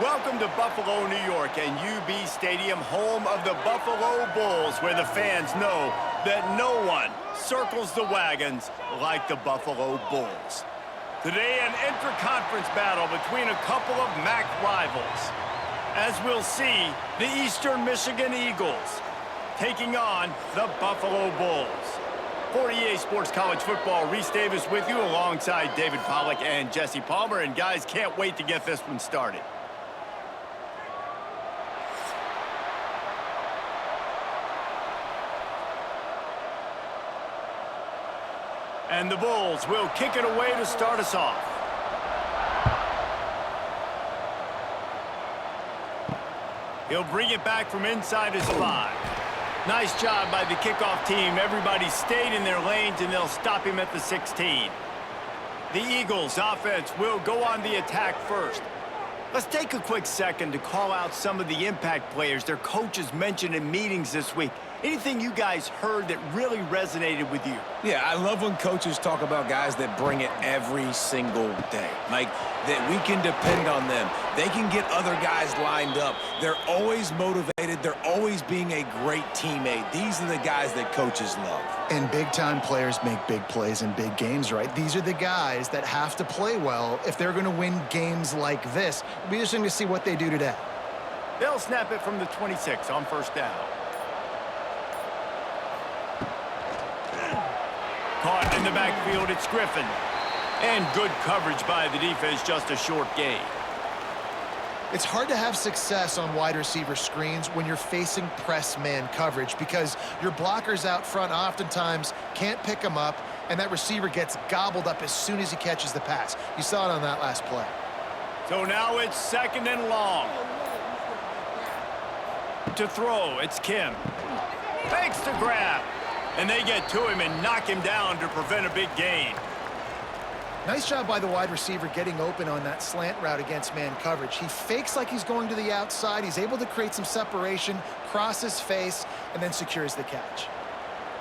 Welcome to Buffalo, New York, and UB Stadium, home of the Buffalo Bulls, where the fans know that no one circles the wagons like the Buffalo Bulls. Today, an intra-conference battle between a couple of MAC rivals. As we'll see, the Eastern Michigan Eagles taking on the Buffalo Bulls. For EA Sports College Football, Reese Davis with you alongside David Pollack and Jesse Palmer. And guys, can't wait to get this one started. And the Bulls will kick it away to start us off. He'll bring it back from inside his 5. Nice job by the kickoff team. Everybody stayed in their lanes, and they'll stop him at the 16. The Eagles offense will go on the attack first. Let's take a quick second to call out some of the impact players their coaches mentioned in meetings this week. Anything you guys heard that really resonated with you? Yeah, I love when coaches talk about guys that bring it every single day. Like, that we can depend on them. They can get other guys lined up. They're always motivated. They're always being a great teammate. These are the guys that coaches love. And big-time players make big plays in big games, right? These are the guys that have to play well if they're going to win games like this. It'll be interesting to see what they do today. They'll snap it from the 26 on first down. Caught in the backfield, it's Griffin. And good coverage by the defense, just a short gain. It's hard to have success on wide receiver screens when you're facing press man coverage because your blockers out front oftentimes can't pick them up, and that receiver gets gobbled up as soon as he catches the pass. You saw it on that last play. So now it's 2nd and long. To throw, it's Kim. Fakes to grab. And they get to him and knock him down to prevent a big gain. Nice job by the wide receiver getting open on that slant route against man coverage. He fakes like he's going to the outside. He's able to create some separation, cross his face, and then secures the catch.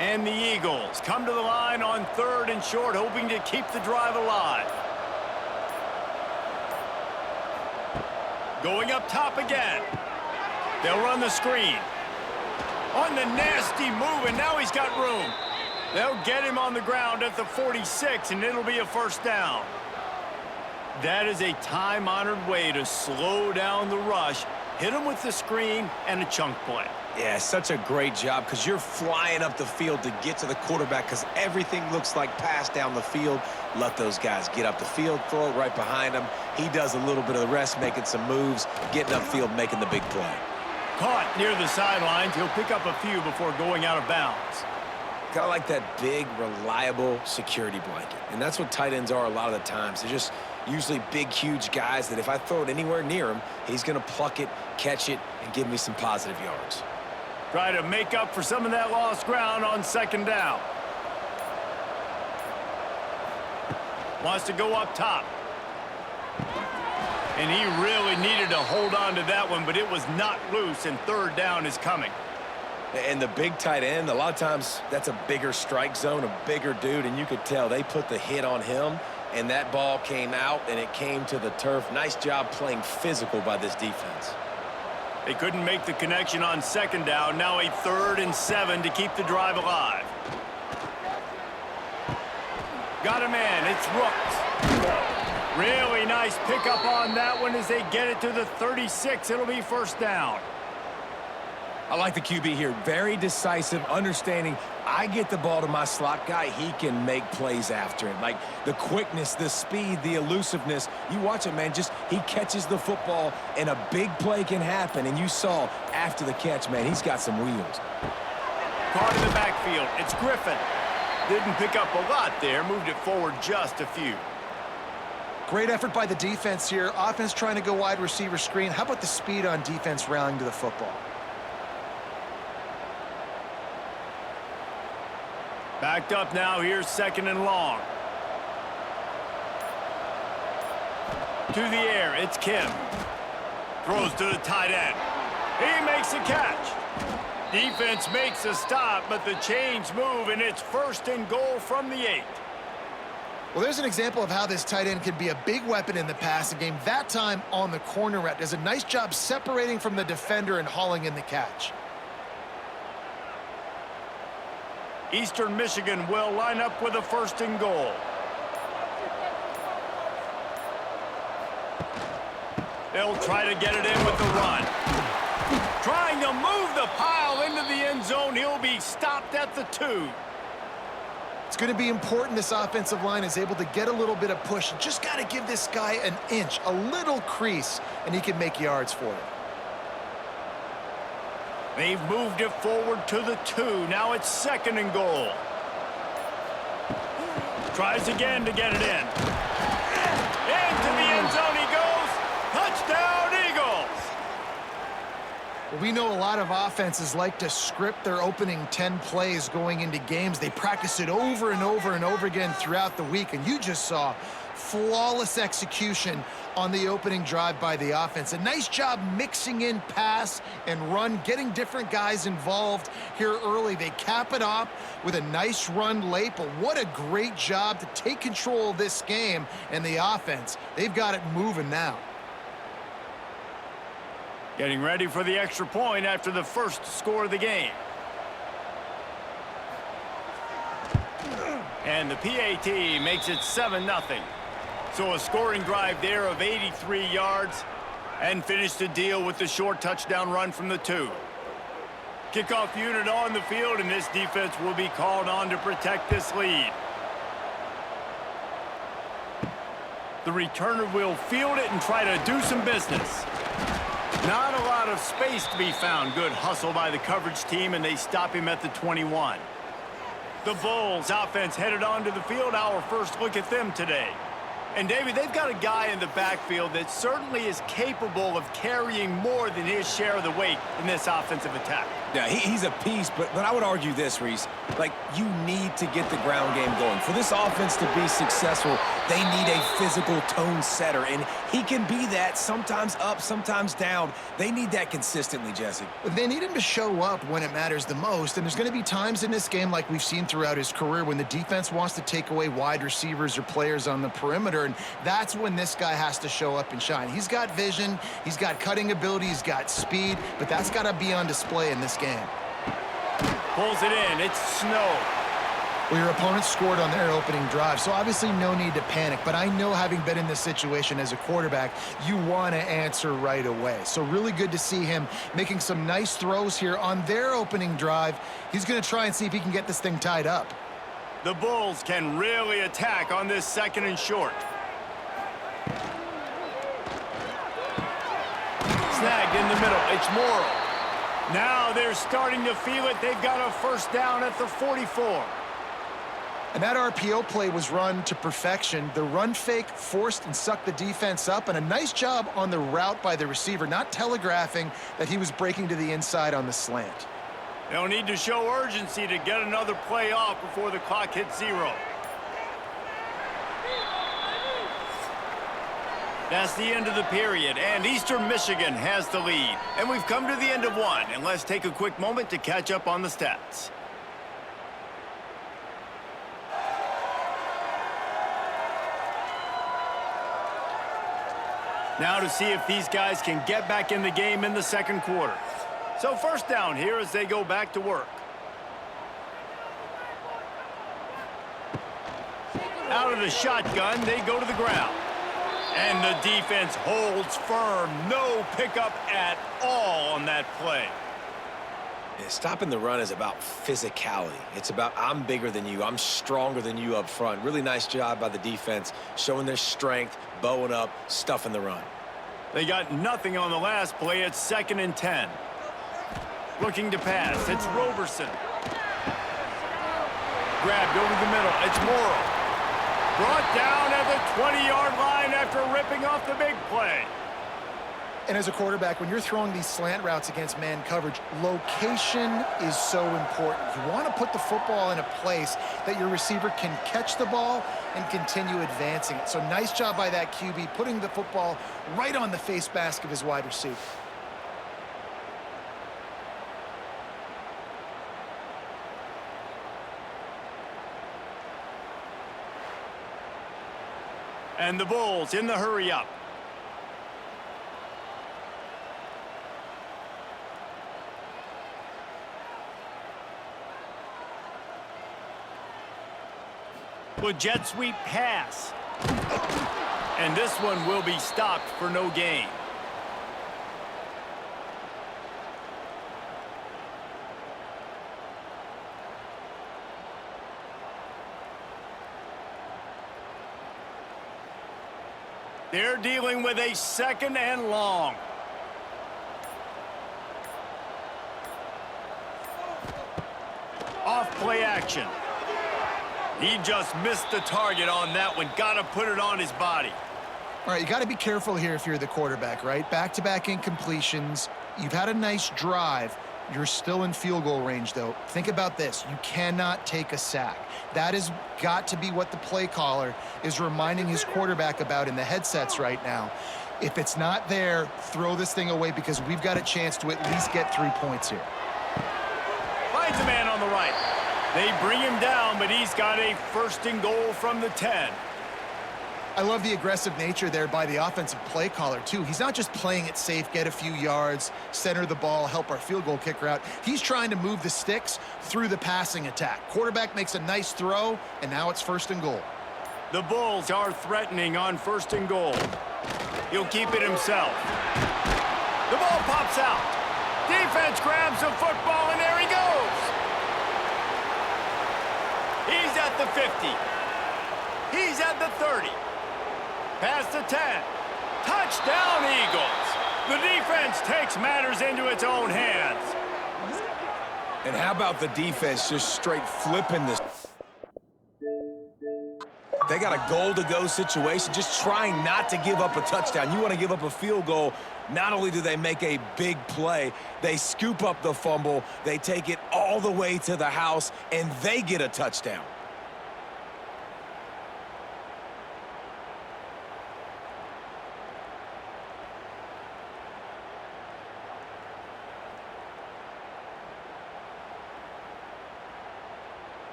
And the Eagles come to the line on 3rd and short, hoping to keep the drive alive. Going up top again. They'll run the screen. On the nasty move, and now he's got room. They'll get him on the ground at the 46, and it'll be a first down. That is a time-honored way to slow down the rush, hit him with the screen, and a chunk play. Yeah, such a great job because you're flying up the field to get to the quarterback because everything looks like pass down the field. Let those guys get up the field, throw it right behind him. He does a little bit of the rest, making some moves, getting upfield, making the big play. Caught near the sidelines. He'll pick up a few before going out of bounds. Kind of like that big, reliable security blanket. And that's what tight ends are a lot of the times. They're just usually big, huge guys that if I throw it anywhere near him, he's going to pluck it, catch it, and give me some positive yards. Try to make up for some of that lost ground on 2nd down. Wants to go up top. And he really needed to hold on to that one, but it was not loose, and 3rd down is coming. And the big tight end, a lot of times that's a bigger strike zone, a bigger dude, and you could tell they put the hit on him, and that ball came out, and it came to the turf. Nice job playing physical by this defense. They couldn't make the connection on 2nd down. Now a 3rd and 7 to keep the drive alive. Got a man. It's Rooks. Really nice pickup on that one as they get it to the 36. It'll be first down. I like the QB here. Very decisive, understanding I get the ball to my slot guy, he can make plays after him. Like the quickness, the speed, the elusiveness. You watch it, man. Just he catches the football, and a big play can happen. And you saw after the catch, man, he's got some wheels. Caught in the backfield. It's Griffin. Didn't pick up a lot there. Moved it forward just a few. Great effort by the defense here. Offense trying to go wide receiver screen. How about the speed on defense rallying to the football? Backed up now. Here's 2nd and long. To the air. It's Kim. Throws to the tight end. He makes a catch. Defense makes a stop, but the chains move, and it's 1st and goal from the 8. Well, there's an example of how this tight end can be a big weapon in the passing game. That time on the corner route. Does a nice job separating from the defender and hauling in the catch. Eastern Michigan will line up with a 1st and goal. They'll try to get it in with the run. Trying to move the pile into the end zone. He'll be stopped at the 2. It's going to be important this offensive line is able to get a little bit of push. You just got to give this guy an inch, a little crease, and he can make yards for it. They've moved it forward to the 2. Now it's 2nd and goal. Tries again to get it in. Into the end zone he goes. Touchdown, Eagles! Well, we know a lot of offenses like to script their opening 10 plays going into games. They practice it over and over and over again throughout the week, and you just saw flawless execution on the opening drive by the offense. A nice job mixing in pass and run, getting different guys involved here early. They cap it off with a nice run late, but what a great job to take control of this game. And the offense, they've got it moving now. Getting ready for the extra point after the first score of the game. And the PAT makes it 7-0. So a scoring drive there of 83 yards and finished the deal with the short touchdown run from the 2. Kickoff unit on the field, and this defense will be called on to protect this lead. The returner will field it and try to do some business. Not a lot of space to be found. Good hustle by the coverage team, and they stop him at the 21. The Bulls offense headed onto the field. Our first look at them today. And, David, they've got a guy in the backfield that certainly is capable of carrying more than his share of the weight in this offensive attack. Yeah, he's a piece, but I would argue this, Reese. Like, you need to get the ground game going. For this offense to be successful, they need a physical tone setter, and he can be that, sometimes up, sometimes down. They need that consistently, Jesse. They need him to show up when it matters the most, and there's going to be times in this game like we've seen throughout his career when the defense wants to take away wide receivers or players on the perimeter, and that's when this guy has to show up and shine. He's got vision, he's got cutting ability, he's got speed, but that's got to be on display in this game. Pulls it in. It's Snow. Well, your opponent scored on their opening drive, so obviously no need to panic. But I know, having been in this situation as a quarterback, you want to answer right away. So really good to see him making some nice throws here on their opening drive. He's going to try and see if he can get this thing tied up. The Bulls can really attack on this 2nd and short. Snagged in the middle. It's Morrow. Now they're starting to feel it. They've got a 1st down at the 44. And that RPO play was run to perfection. The run fake forced and sucked the defense up, and a nice job on the route by the receiver, not telegraphing that he was breaking to the inside on the slant. They'll need to show urgency to get another play off before the clock hits 0. That's the end of the period, and Eastern Michigan has the lead. And we've come to the end of one, and let's take a quick moment to catch up on the stats. Now to see if these guys can get back in the game in the 2nd quarter. So 1st down here as they go back to work. Out of the shotgun, they go to the ground. And the defense holds firm. No pickup at all on that play. Yeah, stopping the run is about physicality. It's about I'm bigger than you. I'm stronger than you up front. Really nice job by the defense, showing their strength, bowing up, stuffing the run. They got nothing on the last play. It's 2nd and 10. Looking to pass. It's Roberson. Grabbed over the middle. It's Morrow. Brought down at the 20-yard line after ripping off the big play. And as a quarterback, when you're throwing these slant routes against man coverage, location is so important. You want to put the football in a place that your receiver can catch the ball and continue advancing it. So nice job by that QB, putting the football right on the face mask of his wide receiver. And the Bulls in the hurry up. With jet sweep pass. And this one will be stopped for no gain. They're dealing with a 2nd and long. Off play action. He just missed the target on that one. Got to put it on his body. All right, you got to be careful here if you're the quarterback, right? Back-to-back incompletions. You've had a nice drive. You're still in field goal range, though. Think about this. You cannot take a sack. That has got to be what the play caller is reminding his quarterback about in the headsets right now. If it's not there, throw this thing away because we've got a chance to at least get 3 points here. Finds a man on the right. They bring him down, but he's got a 1st and goal from the 10. I love the aggressive nature there by the offensive play caller, too. He's not just playing it safe, get a few yards, center the ball, help our field goal kicker out. He's trying to move the sticks through the passing attack. Quarterback makes a nice throw, and now it's 1st and goal. The Bulls are threatening on 1st and goal. He'll keep it himself. The ball pops out. Defense grabs the football, and there he goes. He's at the 50. He's at the 30. Past the 10. Touchdown, Eagles. The defense takes matters into its own hands. And how about the defense just straight flipping this? They got a goal-to-go situation, just trying not to give up a touchdown. You want to give up a field goal, not only do they make a big play, they scoop up the fumble, they take it all the way to the house, and they get a touchdown.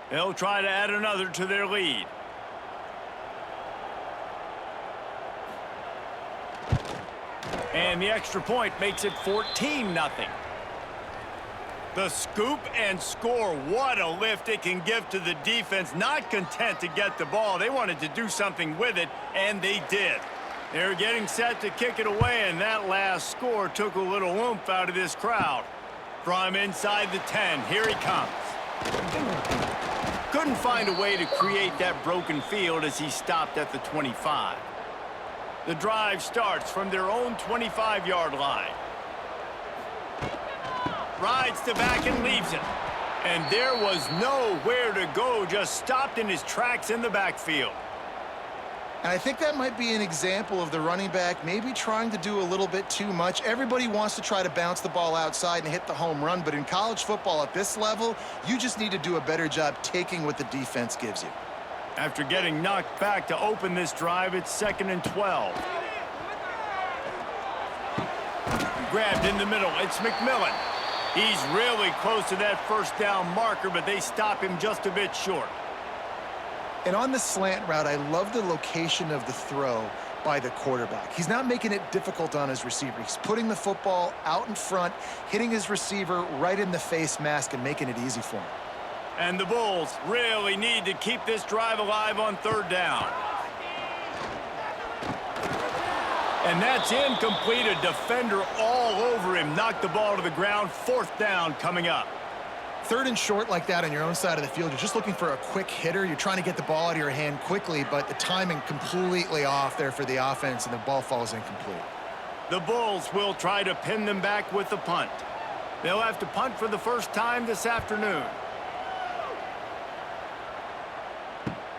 They'll try to add another to their lead. And the extra point makes it 14-0. The scoop and score. What a lift it can give to the defense. Not content to get the ball. They wanted to do something with it, and they did. They're getting set to kick it away, and that last score took a little oomph out of this crowd. From inside the 10, here he comes. Couldn't find a way to create that broken field as he stopped at the 25. The drive starts from their own 25-yard line. Rides the back and leaves it. And there was nowhere to go, just stopped in his tracks in the backfield. And I think that might be an example of the running back maybe trying to do a little bit too much. Everybody wants to try to bounce the ball outside and hit the home run, but in college football at this level, you just need to do a better job taking what the defense gives you. After getting knocked back to open this drive, it's 2nd and 12. Grabbed in the middle, it's McMillan. He's really close to that 1st down marker, but they stop him just a bit short. And on the slant route, I love the location of the throw by the quarterback. He's not making it difficult on his receiver. He's putting the football out in front, hitting his receiver right in the face mask and making it easy for him. And the Bulls really need to keep this drive alive on 3rd down. And that's incomplete. A defender all over him. Knocked the ball to the ground. 4th down coming up. 3rd and short like that on your own side of the field. You're just looking for a quick hitter. You're trying to get the ball out of your hand quickly, but the timing completely off there for the offense, and the ball falls incomplete. The Bulls will try to pin them back with the punt. They'll have to punt for the first time this afternoon.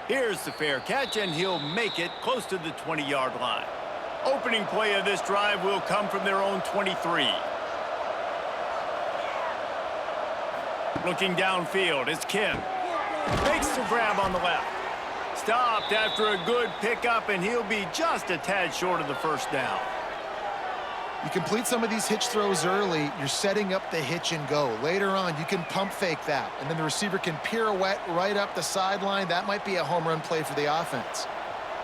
Here's the fair catch, and he'll make it close to the 20-yard line. Opening play of this drive will come from their own 23. Looking downfield, it's Kim. Makes the grab on the left. Stopped after a good pickup, and he'll be just a tad short of the 1st down. You complete some of these hitch throws early, you're setting up the hitch and go. Later on, you can pump fake that, and then the receiver can pirouette right up the sideline. That might be a home run play for the offense.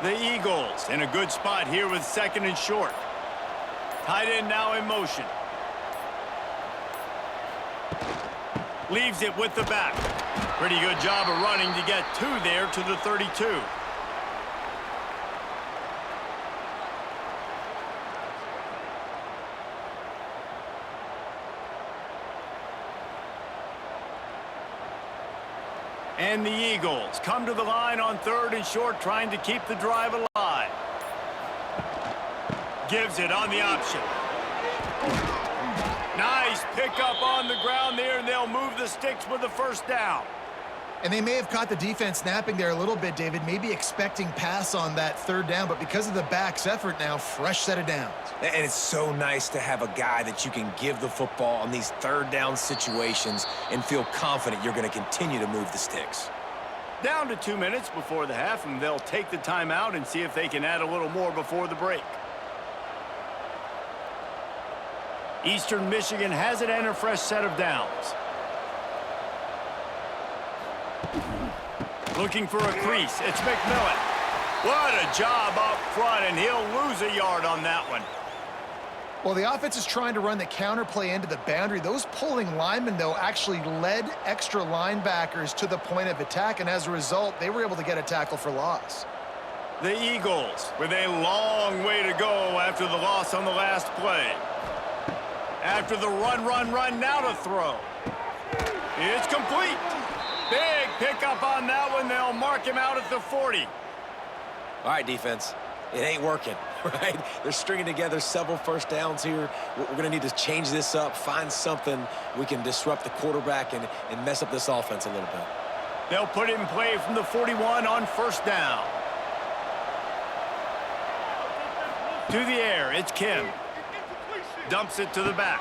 The Eagles in a good spot here with 2nd and short. Tight end now in motion. Leaves it with the back. Pretty good job of running to get 2 there to the 32. And the Eagles come to the line on 3rd and short, trying to keep the drive alive. Gives it on the option. Nice pickup on the ground there, and they'll move the sticks with the 1st down. And they may have caught the defense snapping there a little bit, David, maybe expecting pass on that 3rd down, but because of the back's effort now, fresh set of downs. And it's so nice to have a guy that you can give the football on these 3rd down situations and feel confident you're going to continue to move the sticks. Down to 2 minutes before the half, and they'll take the timeout and see if they can add a little more before the break. Eastern Michigan has it and a fresh set of downs. Looking for a crease. It's McMillan. What a job up front, and he'll lose a yard on that one. Well, the offense is trying to run the counter play into the boundary. Those pulling linemen, though, actually led extra linebackers to the point of attack, and as a result, they were able to get a tackle for loss. The Eagles with a long way to go after the loss on the last play. After the run, now to throw. It's complete. Big pickup on that one. They'll mark him out at the 40. All right, defense. It ain't working, right? They're stringing together several 1st downs here. We're going to need to change this up, find something we can disrupt the quarterback and mess up this offense a little bit. They'll put it in play from the 41 on 1st down. To the air, it's Kim. Dumps it to the back.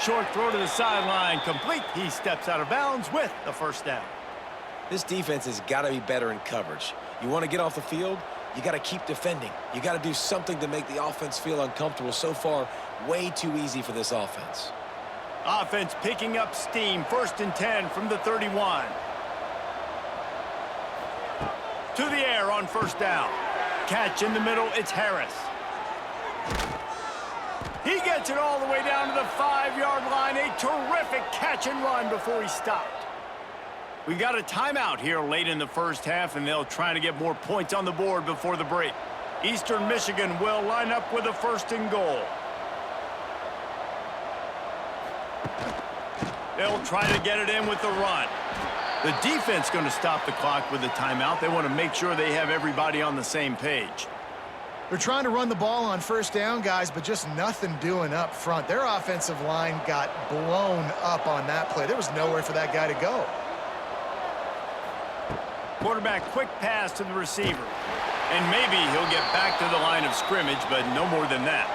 Short throw to the sideline, complete. He steps out of bounds with the 1st down. This defense has got to be better in coverage. You want to get off the field, you got to keep defending. You got to do something to make the offense feel uncomfortable. So far, way too easy for this offense. Offense picking up steam. 1st and 10 from the 31. To the air on 1st down. Catch in the middle, it's Harris. He gets it all the way down to the 5-yard line. A terrific catch and run before he stopped. We've got a timeout here late in the 1st half, and they'll try to get more points on the board before the break. Eastern Michigan will line up with a 1st and goal. They'll try to get it in with the run. The defense going to stop the clock with the timeout. They want to make sure they have everybody on the same page. They're trying to run the ball on 1st down, guys, but just nothing doing up front. Their offensive line got blown up on that play. There was nowhere for that guy to go. Quarterback quick pass to the receiver. And maybe he'll get back to the line of scrimmage, but no more than that.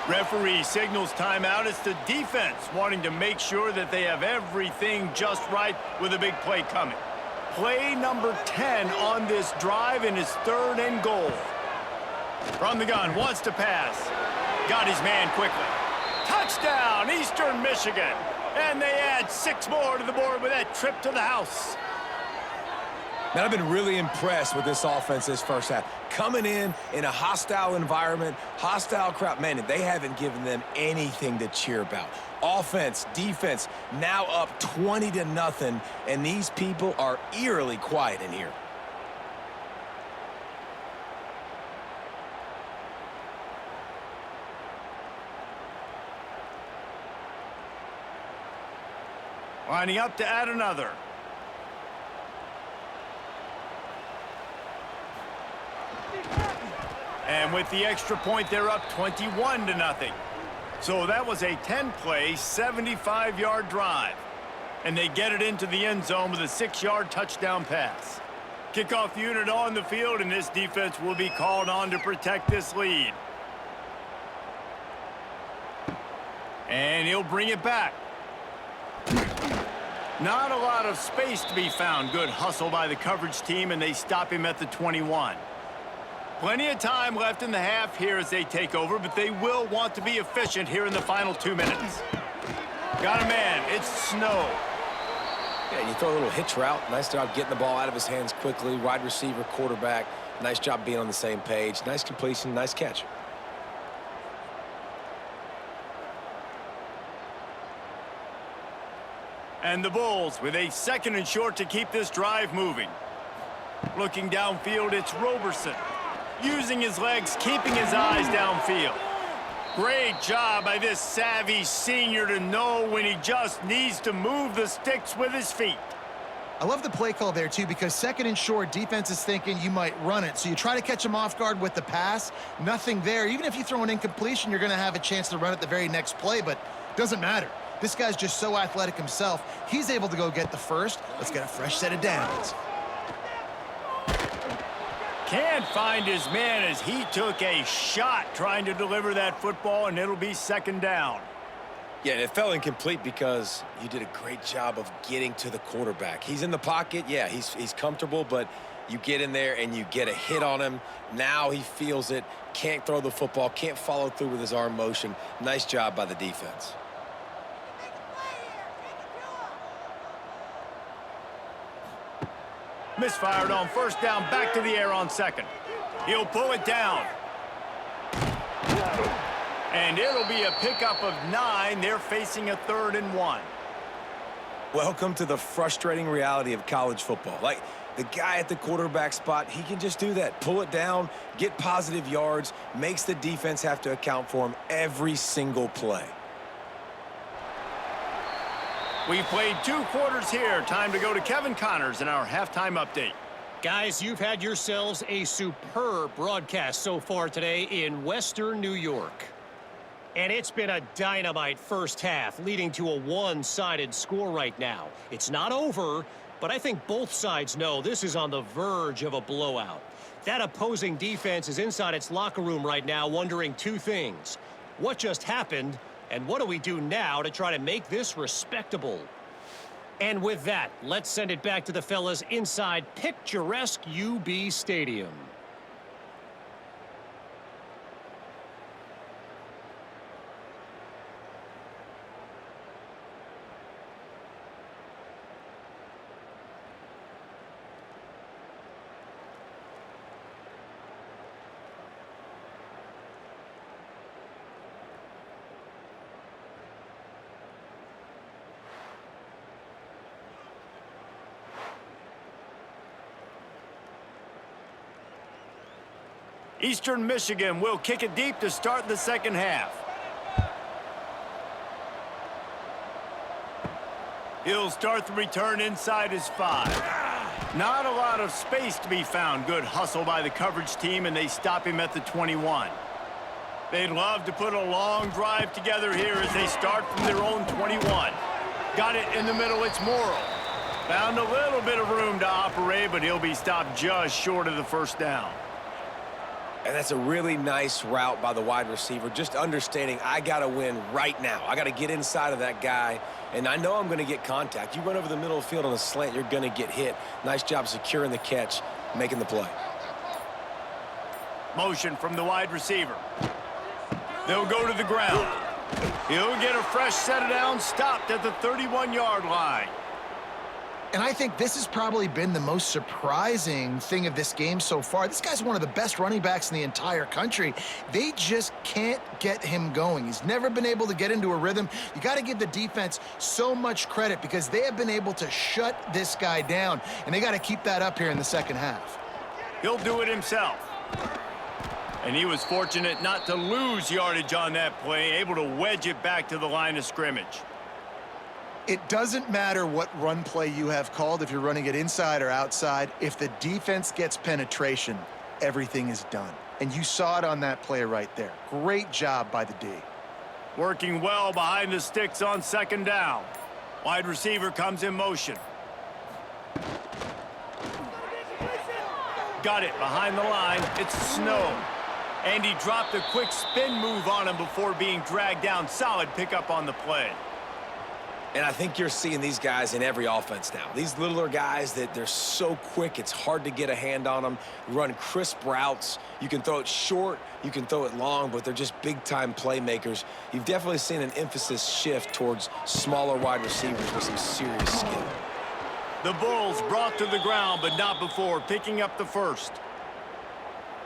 Referee signals timeout. It's the defense wanting to make sure that they have everything just right with a big play coming. Play number 10 on this drive, and it's 3rd and goal. From the gun, wants to pass. Got his man quickly. Touchdown, Eastern Michigan. And they add 6 more to the board with that trip to the house. Man, I've been really impressed with this offense this 1st half. Coming in a hostile environment, hostile crowd. Man, they haven't given them anything to cheer about. Offense, defense, now up 20-0, and these people are eerily quiet in here. Lining up to add another. And with the extra point, they're up 21-0. So that was a 10-play, 75-yard drive. And they get it into the end zone with a 6-yard touchdown pass. Kickoff unit on the field, and this defense will be called on to protect this lead. And he'll bring it back. Not a lot of space to be found. Good hustle by the coverage team, and they stop him at the 21. Plenty of time left in the half here as they take over, but they will want to be efficient here in the final 2 minutes. Got a man. It's Snow. Yeah, you throw a little hitch route. Nice job getting the ball out of his hands quickly. Wide receiver, quarterback. Nice job being on the same page. Nice completion, nice catch. And the Bulls with a 2nd and short to keep this drive moving. Looking downfield, it's Roberson. Using his legs, keeping his eyes downfield. Great job by this savvy senior to know when he just needs to move the sticks with his feet. I love the play call there, too, because 2nd and short, defense is thinking you might run it. So you try to catch him off guard with the pass. Nothing there. Even if you throw an incompletion, you're going to have a chance to run it the very next play, but doesn't matter. This guy's just so athletic himself. He's able to go get the first. Let's get a fresh set of downs. Can't find his man as he took a shot trying to deliver that football, and it'll be 2nd down. Yeah, and it fell incomplete because you did a great job of getting to the quarterback. He's in the pocket. Yeah, he's comfortable, but you get in there and you get a hit on him. Now he feels it. Can't throw the football. Can't follow through with his arm motion. Nice job by the defense. Misfired on 1st down, back to the air on 2nd. He'll pull it down. And it'll be a pickup of 9. They're facing a 3rd and 1. Welcome to the frustrating reality of college football. Like, the guy at the quarterback spot, he can just do that. Pull it down, get positive yards, makes the defense have to account for him every single play. We've played 2 quarters here. Time to go to Kevin Connors in our halftime update. Guys, you've had yourselves a superb broadcast so far today in Western New York. And it's been a dynamite first half, leading to a one-sided score right now. It's not over, but I think both sides know this is on the verge of a blowout. That opposing defense is inside its locker room right now wondering 2 things. What just happened, and what do we do now to try to make this respectable? And with that, let's send it back to the fellas inside picturesque UB Stadium. Eastern Michigan will kick it deep to start the 2nd half. He'll start the return inside his 5. Not a lot of space to be found. Good hustle by the coverage team, and they stop him at the 21. They'd love to put a long drive together here as they start from their own 21. Got it in the middle. It's Morrow. Found a little bit of room to operate, but he'll be stopped just short of the 1st down. And that's a really nice route by the wide receiver, just understanding I got to win right now. I got to get inside of that guy, and I know I'm going to get contact. You run over the middle of the field on a slant, you're going to get hit. Nice job securing the catch, making the play. Motion from the wide receiver. They'll go to the ground. He'll get a fresh set of downs, stopped at the 31-yard line. And I think this has probably been the most surprising thing of this game so far. This guy's one of the best running backs in the entire country. They just can't get him going. He's never been able to get into a rhythm. You got to give the defense so much credit because they have been able to shut this guy down, and they got to keep that up here in the 2nd half. He'll do it himself. And he was fortunate not to lose yardage on that play, able to wedge it back to the line of scrimmage. It doesn't matter what run play you have called, if you're running it inside or outside. If the defense gets penetration, everything is done. And you saw it on that play right there. Great job by the D. Working well behind the sticks on 2nd down. Wide receiver comes in motion. Got it behind the line. It's Snow. And he dropped a quick spin move on him before being dragged down. Solid pickup on the play. And I think you're seeing these guys in every offense now. These littler guys that they're so quick, it's hard to get a hand on them. Run crisp routes. You can throw it short, you can throw it long, but they're just big-time playmakers. You've definitely seen an emphasis shift towards smaller wide receivers with some serious skill. The Bulls brought to the ground, but not before picking up the first.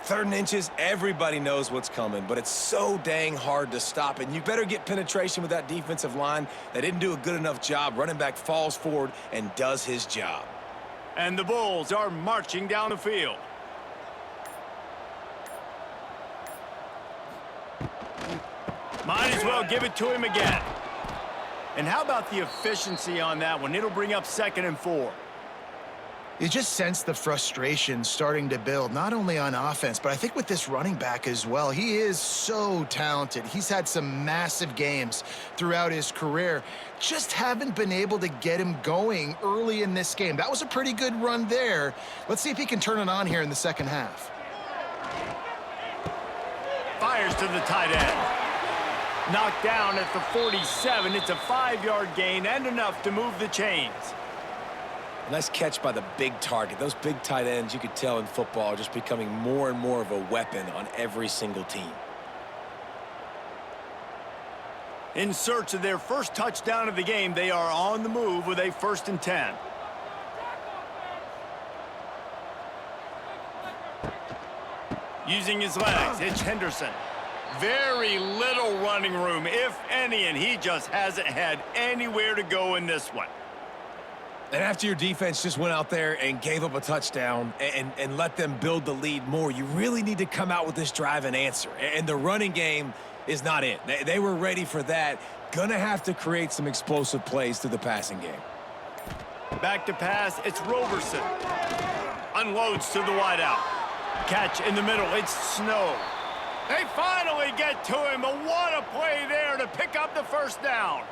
3rd and inches, everybody knows what's coming, but it's so dang hard to stop. And you better get penetration with that defensive line. They didn't do a good enough job. Running back falls forward and does his job. And the Bulls are marching down the field. Might as well give it to him again. And how about the efficiency on that one? It'll bring up 2nd and 4. You just sense the frustration starting to build, not only on offense, but I think with this running back as well. He is so talented. He's had some massive games throughout his career. Just haven't been able to get him going early in this game. That was a pretty good run there. Let's see if he can turn it on here in the second half. Fires to the tight end. Knocked down at the 47. It's a 5-yard gain and enough to move the chains. Nice catch by the big target. Those big tight ends, you could tell in football, are just becoming more and more of a weapon on every single team. In search of their first touchdown of the game, they are on the move with a 1st and 10. Using his legs, it's Henderson. Very little running room, if any, and he just hasn't had anywhere to go in this one. And after your defense just went out there and gave up a touchdown and let them build the lead more, you really need to come out with this drive and answer. And the running game is not it. They were ready for that. Gonna have to create some explosive plays through the passing game. Back to pass, it's Roberson. Unloads to the wideout. Catch in the middle, it's Snow. They finally get to him, but what a play there to pick up the 1st down.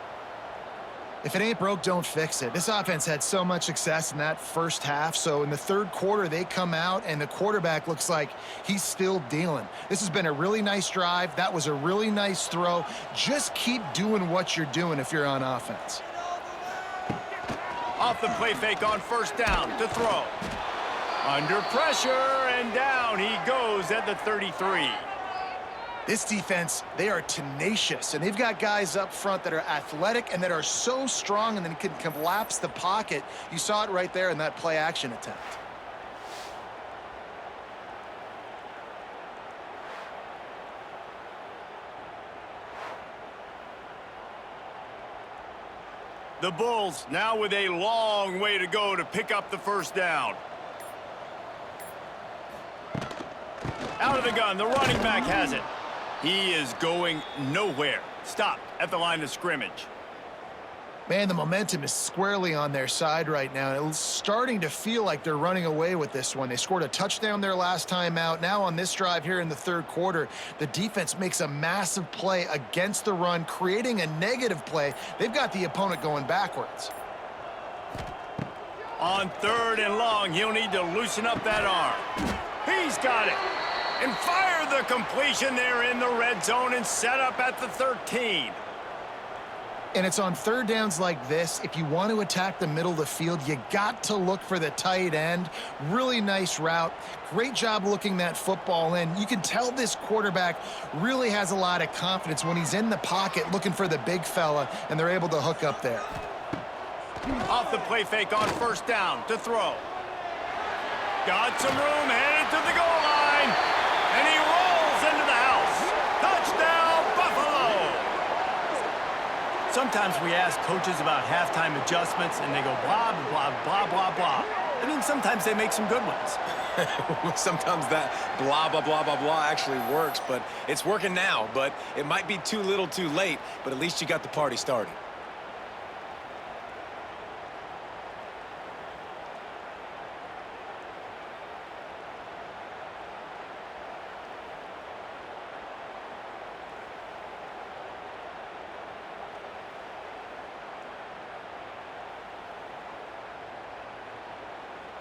If it ain't broke, don't fix it. This offense had so much success in that first half, so in the 3rd quarter, they come out, and the quarterback looks like he's still dealing. This has been a really nice drive. That was a really nice throw. Just keep doing what you're doing if you're on offense. Off the play fake on 1st down to throw. Under pressure, and down he goes at the 33. This defense, they are tenacious, and they've got guys up front that are athletic and that are so strong and then can collapse the pocket. You saw it right there in that play-action attempt. The Bulls now with a long way to go to pick up the 1st down. Out of the gun, the running back has it. He is going nowhere. Stopped at the line of scrimmage. Man, the momentum is squarely on their side right now. It's starting to feel like they're running away with this one. They scored a touchdown their last time out. Now on this drive here in the 3rd quarter, the defense makes a massive play against the run, creating a negative play. They've got the opponent going backwards. On 3rd and long, he'll need to loosen up that arm. He's got it. And fire the completion there in the red zone and set up at the 13. And it's on 3rd downs like this. If you want to attack the middle of the field, you got to look for the tight end. Really nice route. Great job looking that football in. You can tell this quarterback really has a lot of confidence when he's in the pocket looking for the big fella, and they're able to hook up there. Off the play fake on 1st down to throw. Got some room, headed to the goal line. And he rolls into the house. Touchdown, Buffalo! Sometimes we ask coaches about halftime adjustments, and they go blah, blah, blah, blah, blah. And then sometimes they make some good ones. Sometimes that blah, blah, blah, blah, blah actually works, but it's working now. But it might be too little too late, but at least you got the party started.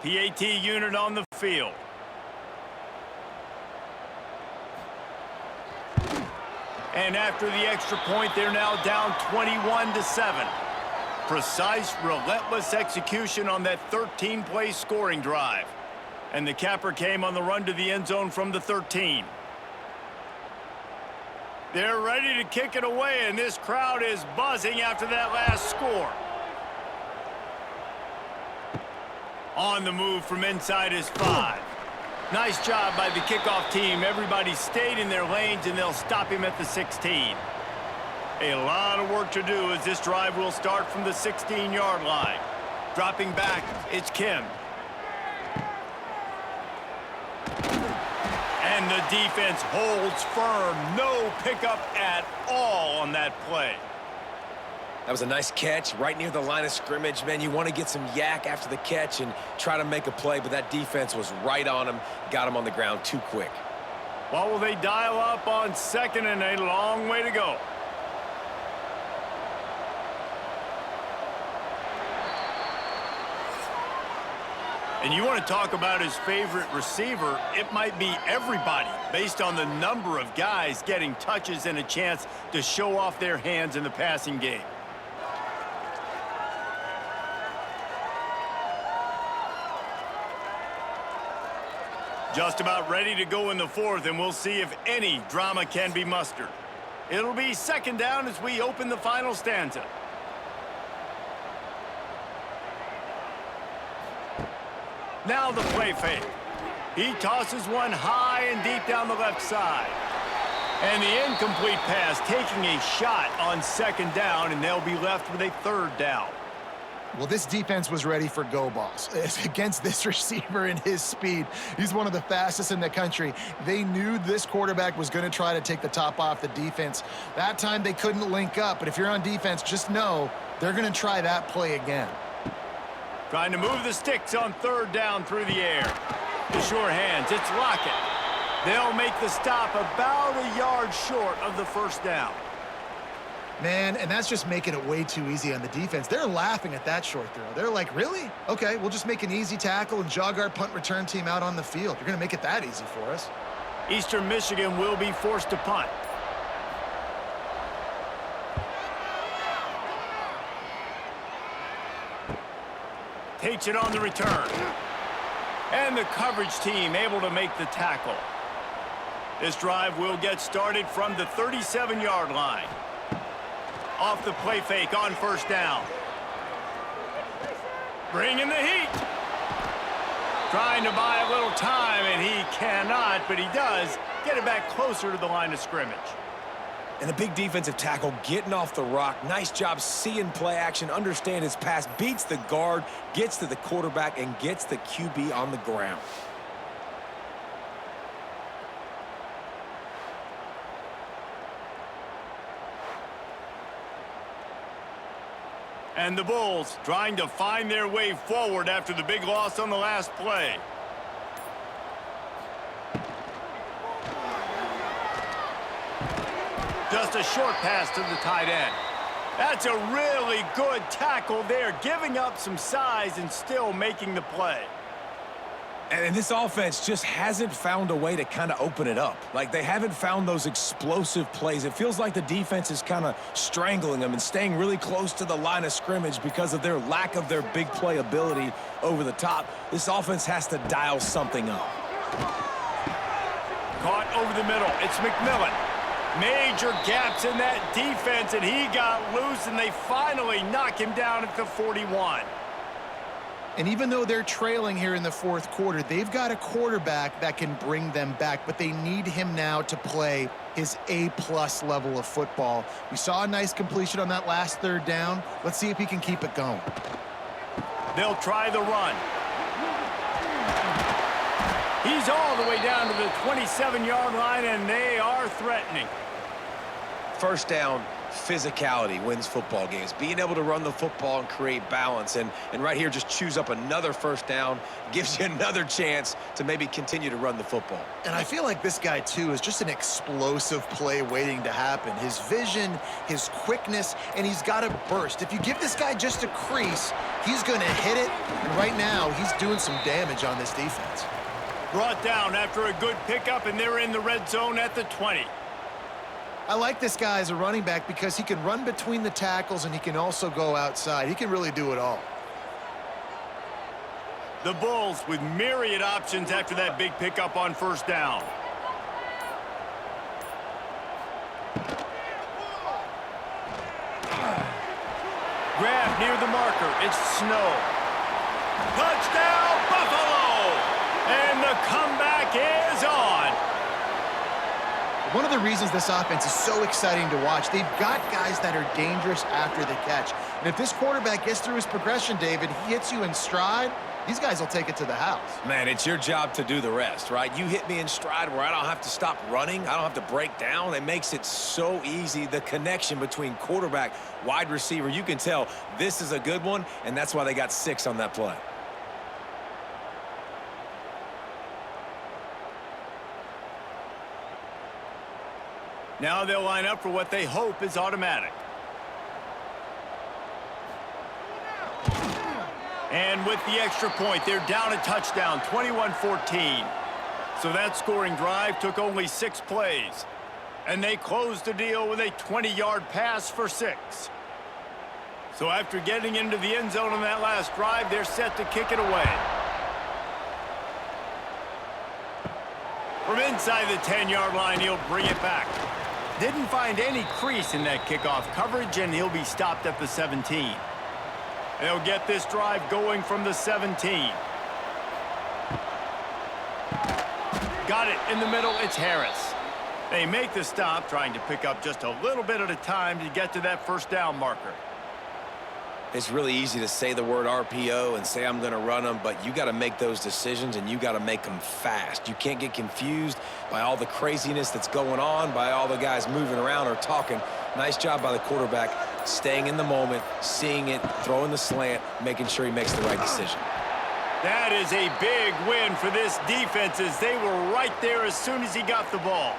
PAT unit on the field. And after the extra point, they're now down 21-7. Precise, relentless execution on that 13-play scoring drive. And the capper came on the run to the end zone from the 13. They're ready to kick it away, and this crowd is buzzing after that last score. On the move from inside his 5. Nice job by the kickoff team. Everybody stayed in their lanes, and they'll stop him at the 16. A lot of work to do as this drive will start from the 16-yard line. Dropping back, it's Kim. And the defense holds firm. No pickup at all on that play. That was a nice catch right near the line of scrimmage. Man, you want to get some yak after the catch and try to make a play, but that defense was right on him, got him on the ground too quick. What will they dial up on second and a long way to go? And you want to talk about his favorite receiver, it might be everybody based on the number of guys getting touches and a chance to show off their hands in the passing game. Just about ready to go in the 4th, and we'll see if any drama can be mustered. It'll be second down as we open the final stanza. Now the play fake. He tosses one high and deep down the left side. And the incomplete pass taking a shot on second down, and they'll be left with a 3rd down. Well, this defense was ready for go balls. Against this receiver and his speed, he's one of the fastest in the country. They knew this quarterback was going to try to take the top off the defense. That time they couldn't link up, but if you're on defense, just know they're going to try that play again. Trying to move the sticks on 3rd down through the air. The sure hands, it's Lockett. They'll make the stop about a yard short of the 1st down. Man, and that's just making it way too easy on the defense. They're laughing at that short throw. They're like, really? Okay, we'll just make an easy tackle and jog our punt return team out on the field. You're going to make it that easy for us. Eastern Michigan will be forced to punt. Takes it on the return. And the coverage team able to make the tackle. This drive will get started from the 37-yard line. Off the play fake on 1st down. Bringing the heat. Trying to buy a little time, and he cannot, but he does get it back closer to the line of scrimmage. And the big defensive tackle getting off the rock. Nice job seeing play action, understand his pass, beats the guard, gets to the quarterback, and gets the QB on the ground. And the Bulls trying to find their way forward after the big loss on the last play. Just a short pass to the tight end. That's a really good tackle there, giving up some size and still making the play. And this offense just hasn't found a way to kind of open it up. Like, they haven't found those explosive plays. It feels like the defense is kind of strangling them and staying really close to the line of scrimmage because of their lack of their big play ability over the top. This offense has to dial something up. Caught over the middle. It's McMillan. Major gaps in that defense, and he got loose, and they finally knock him down at the 41. And even though they're trailing here in the 4th quarter, they've got a quarterback that can bring them back, but they need him now to play his A-plus level of football. We saw a nice completion on that last 3rd down. Let's see if he can keep it going. They'll try the run. He's all the way down to the 27-yard line, and they are threatening. 1st down, physicality wins football games. Being able to run the football and create balance. And right here, just choose up another 1st down, gives you another chance to maybe continue to run the football. And I feel like this guy, too, is just an explosive play waiting to happen. His vision, his quickness, and he's got a burst. If you give this guy just a crease, he's going to hit it. And right now, he's doing some damage on this defense. Brought down after a good pickup, and they're in the red zone at the 20. I like this guy as a running back because he can run between the tackles and he can also go outside. He can really do it all. The Bulls with myriad options after that big pickup on first down. Grab near the marker. It's Snow. Touchdown, Buffalo! And the comeback is on. One of the reasons this offense is so exciting to watch, they've got guys that are dangerous after the catch. And if this quarterback gets through his progression, David, he hits you in stride, these guys will take it to the house. Man, it's your job to do the rest, right? You hit me in stride where I don't have to stop running. I don't have to break down. It makes it so easy. The connection between quarterback, wide receiver, you can tell this is a good one, and that's why they got 6 on that play. Now they'll line up for what they hope is automatic. And with the extra point, they're down a touchdown, 21-14. So that scoring drive took only 6 plays. And they closed the deal with a 20-yard pass for 6. So after getting into the end zone on that last drive, they're set to kick it away. From inside the 10-yard line, he'll bring it back. Didn't find any crease in that kickoff coverage, and he'll be stopped at the 17. They'll get this drive going from the 17. Got it in the middle. It's Harris. They make the stop, trying to pick up just a little bit at a time to get to that first down marker. It's really easy to say the word RPO and say I'm going to run them, but you got to make those decisions and you got to make them fast. You can't get confused by all the craziness that's going on, by all the guys moving around or talking. Nice job by the quarterback, staying in the moment, seeing it, throwing the slant, making sure he makes the right decision. That is a big win for this defense as they were right there as soon as he got the ball.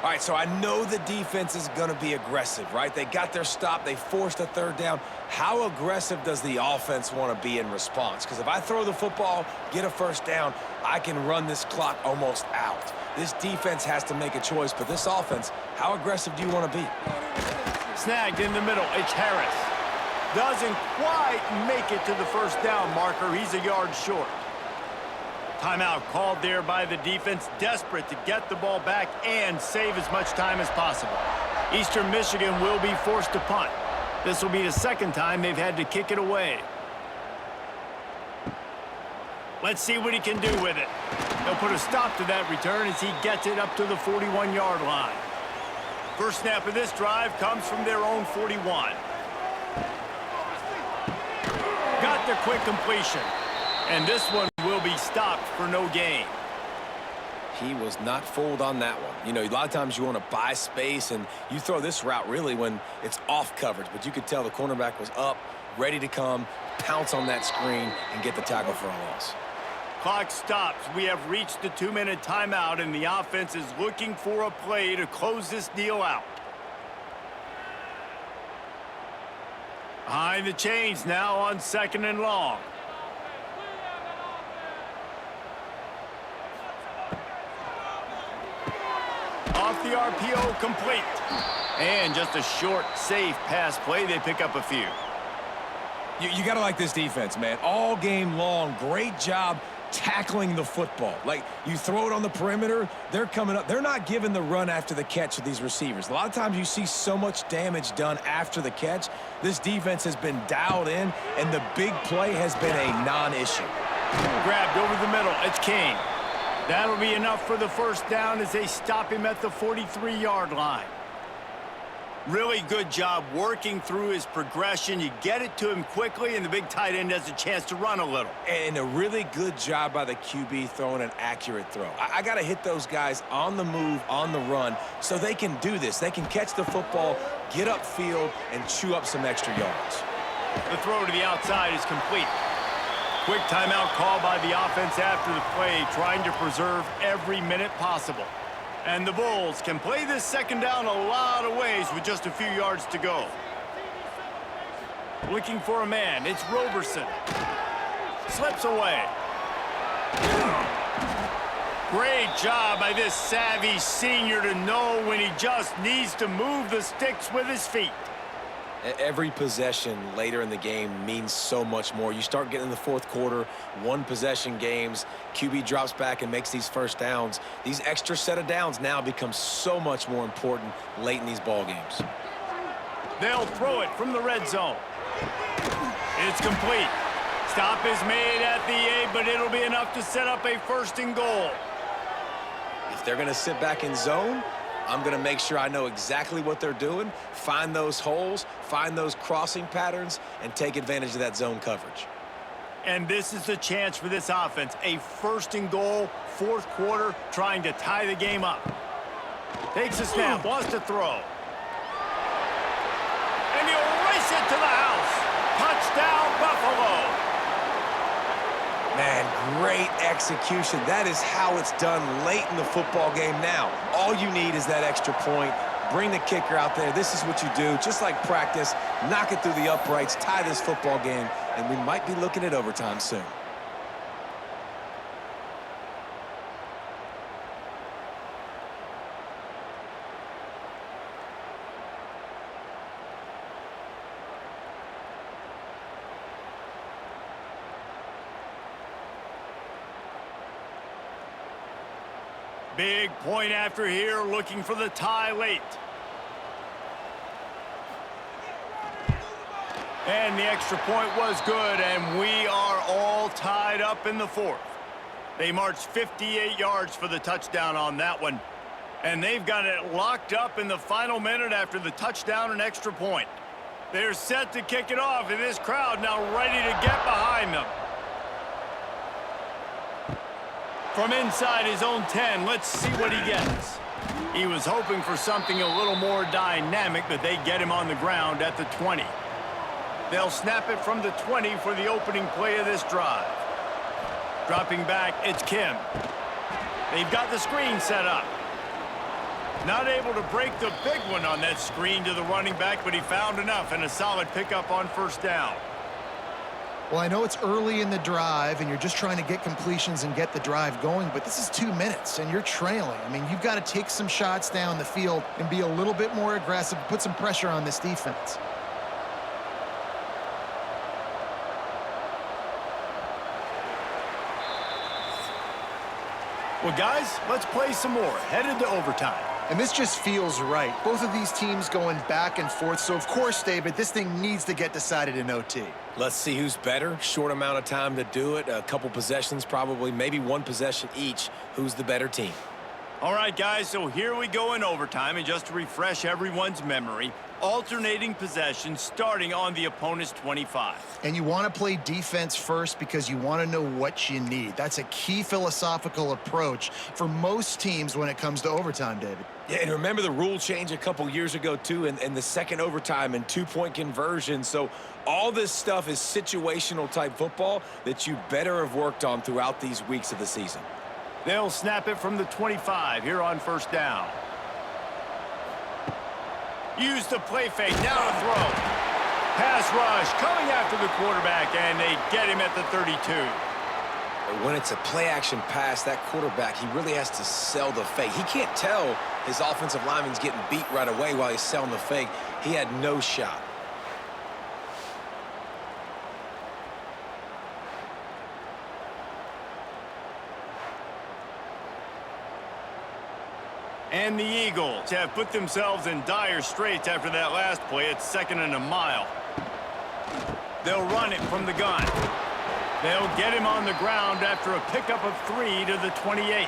All right, so I know the defense is going to be aggressive, right? They got their stop. They forced a third down. How aggressive does the offense want to be in response? Because if I throw the football, get a first down, I can run this clock almost out. This defense has to make a choice, but this offense, how aggressive do you want to be? Snagged in the middle. It's Harris. Doesn't quite make it to the first down marker. He's a yard short. Timeout called there by the defense, desperate to get the ball back and save as much time as possible. Eastern Michigan will be forced to punt. This will be the second time they've had to kick it away. Let's see what he can do with it. He'll put a stop to that return as he gets it up to the 41-yard line. First snap of this drive comes from their own 41. Got the quick completion. And this one will be stopped for no gain. He was not fooled on that one. You know, a lot of times you want to buy space, and you throw this route really when it's off coverage. But you could tell the cornerback was up, ready to come, pounce on that screen, and get the tackle for a loss. Clock stops. We have reached the 2-minute timeout, and the offense is looking for a play to close this deal out. Behind the chains now on 2nd and long. Off the RPO, complete. And just a short, safe pass play. They pick up a few. You got to like this defense, man. All game long, great job tackling the football. Like, you throw it on the perimeter, they're coming up. They're not giving the run after the catch with these receivers. A lot of times you see so much damage done after the catch. This defense has been dialed in, and the big play has been a non-issue. Grabbed over the middle. It's Kane. That'll be enough for the first down as they stop him at the 43-yard line. Really good job working through his progression. You get it to him quickly, and the big tight end has a chance to run a little. And a really good job by the QB throwing an accurate throw. I got to hit those guys on the move, on the run, so they can do this. They can catch the football, get upfield, and chew up some extra yards. The throw to the outside is complete. Quick timeout call by the offense after the play, trying to preserve every minute possible. And the Bulls can play this second down a lot of ways with just a few yards to go. Looking for a man. It's Roberson. Slips away. Great job by this savvy senior to know when he just needs to move the sticks with his feet. Every possession later in the game means so much more. You start getting in the fourth quarter, one-possession games, QB drops back and makes these first downs. These extra set of downs now become so much more important late in these ball games. They'll throw it from the red zone. It's complete. Stop is made at the 8, but it'll be enough to set up a 1st and goal. If they're going to sit back in zone, I'm going to make sure I know exactly what they're doing, find those holes, find those crossing patterns, and take advantage of that zone coverage. And this is the chance for this offense. A 1st and goal, 4th quarter, trying to tie the game up. Takes a snap, wants to throw. And he'll race it to the house. Touchdown, Buffalo. Man, great execution. That is how it's done late in the football game now. All you need is that extra point. Bring the kicker out there. This is what you do. Just like practice, knock it through the uprights, tie this football game, and we might be looking at overtime soon. Big point after here, looking for the tie late. And the extra point was good, and we are all tied up in the 4th. They marched 58 yards for the touchdown on that one, and they've got it locked up in the final minute after the touchdown and extra point. They're set to kick it off, and this crowd now ready to get behind them. From inside his own 10, let's see what he gets. He was hoping for something a little more dynamic, but they get him on the ground at the 20. They'll snap it from the 20 for the opening play of this drive. Dropping back, it's Kim. They've got the screen set up. Not able to break the big one on that screen to the running back, but he found enough and a solid pickup on 1st down. Well, I know it's early in the drive, and you're just trying to get completions and get the drive going, but this is 2 minutes, and you're trailing. I mean, you've got to take some shots down the field and be a little bit more aggressive, put some pressure on this defense. Well, guys, let's play some more. Headed to overtime. And this just feels right. Both of these teams going back and forth, so of course, David, this thing needs to get decided in OT. Let's see who's better. Short amount of time to do it. A couple possessions probably, maybe one possession each. Who's the better team? All right, guys, so here we go in overtime. And just to refresh everyone's memory, alternating possessions starting on the opponent's 25. And you want to play defense first because you want to know what you need. That's a key philosophical approach for most teams when it comes to overtime, David. Yeah, and remember the rule change a couple years ago, too, and the second overtime and two-point conversion. So all this stuff is situational-type football that you better have worked on throughout these weeks of the season. They'll snap it from the 25 here on 1st down. Use the play fake, now to throw. Pass rush coming after the quarterback, and they get him at the 32. When it's a play-action pass, that quarterback, he really has to sell the fake. He can't tell his offensive lineman's getting beat right away while he's selling the fake. He had no shot. And the Eagles have put themselves in dire straits after that last play. It's 2nd and a mile. They'll run it from the gun. They'll get him on the ground after a pickup of 3 to the 28.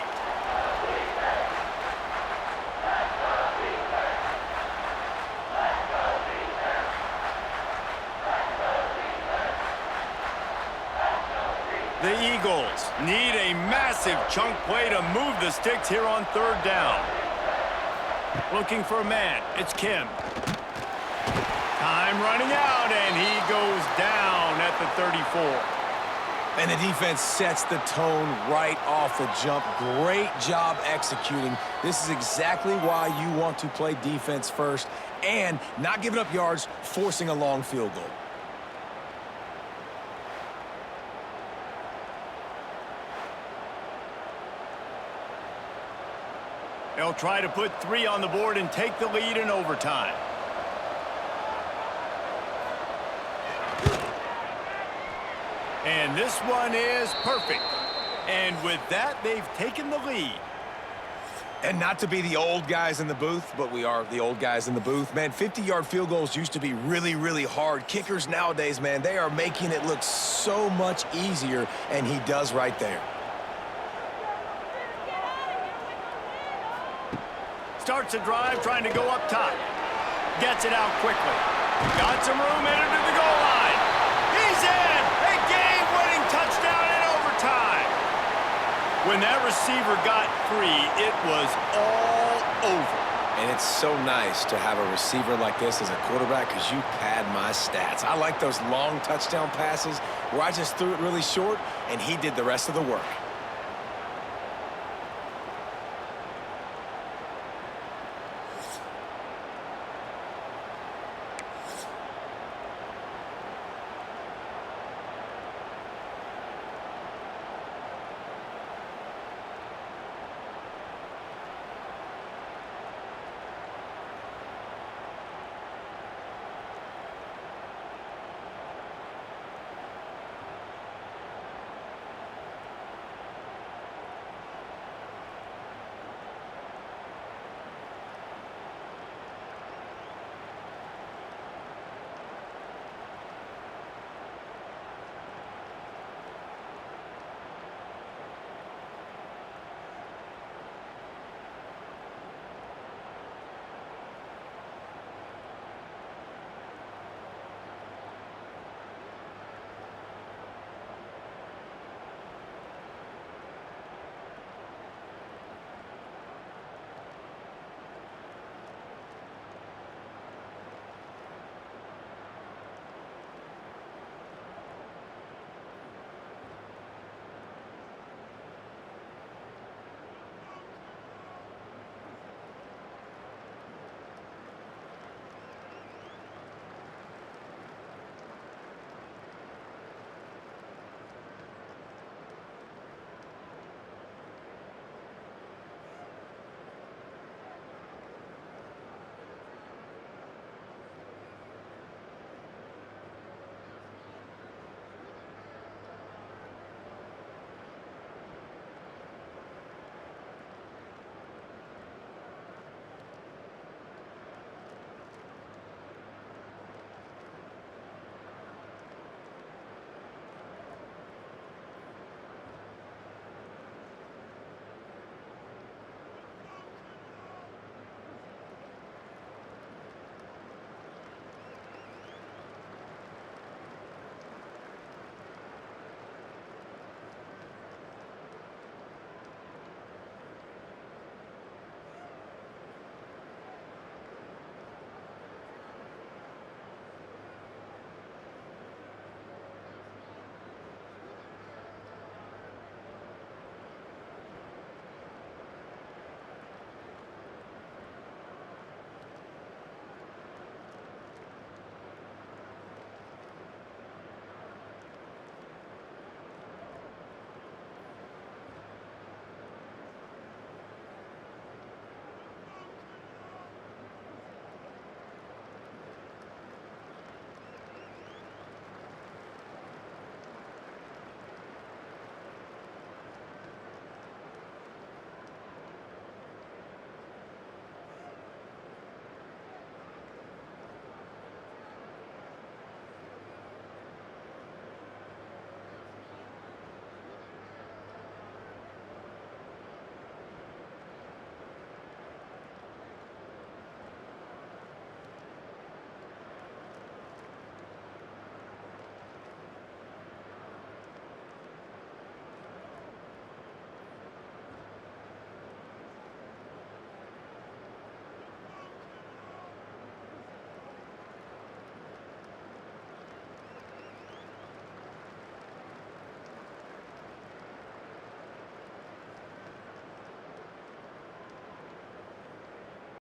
The Eagles need a massive chunk play to move the sticks here on 3rd down. Looking for a man. It's Kim. Time running out, and he goes down at the 34. And the defense sets the tone right off the jump. Great job executing. This is exactly why you want to play defense first and not giving up yards, forcing a long field goal. They'll try to put 3 on the board and take the lead in overtime. And this one is perfect. And with that, they've taken the lead. And not to be the old guys in the booth, but we are the old guys in the booth. Man, 50-yard field goals used to be really, really hard. Kickers nowadays, man, they are making it look so much easier, and he does right there. Starts a drive trying to go up top. Gets it out quickly. Got some room in it to the goal line. He's in! A game-winning touchdown in overtime. When that receiver got free, it was all over. And it's so nice to have a receiver like this as a quarterback because you pad my stats. I like those long touchdown passes where I just threw it really short, and he did the rest of the work.